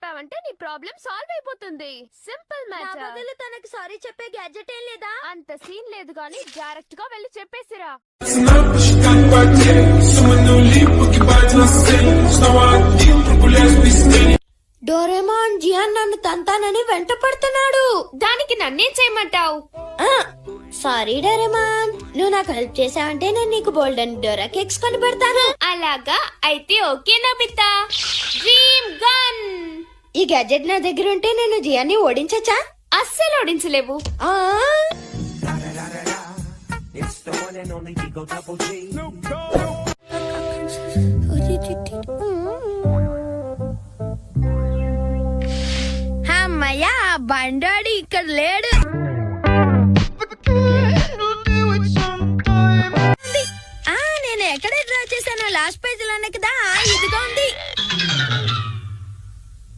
చెప్పావంటే నీ problem solve అయిపోతుంది. Simple matter. నా బదులు తనకి సారీ చెప్పే గ్యాడ్జెట్ ఏం లేదా? అంత సీన్ లేదు గానీ డైరెక్ట్ గా వెళ్ళి చెప్పేసిరా. డోరేమాన్ జియాన్ నన్ను తంతానని వెంట పడుతున్నాడు. దానికి నన్నేం చేయమంటావు? సారీ డోరేమాన్, నువ్వు నాకు హెల్ప్ చేసావంటే నేను నీకు బోల్డెన్ డోరా కేక్స్ కొని పెడతాను. అలాగా అయితే ఓకే నోబితా. Dream gun. ఈ గ్యాడ్జెట్ నా దగ్గర ఉంటే నేను జియాన్ని ఓడించచ్చా? అస్సలు ఓడించలేవు. అమ్మయ్యా, బండాడి ఇక్కడ లేడు. నేను ఎక్కడ డ్రా చేశాను? లాస్ట్ పేజ్ లోనే కదా. ఇదిగా ఉంది.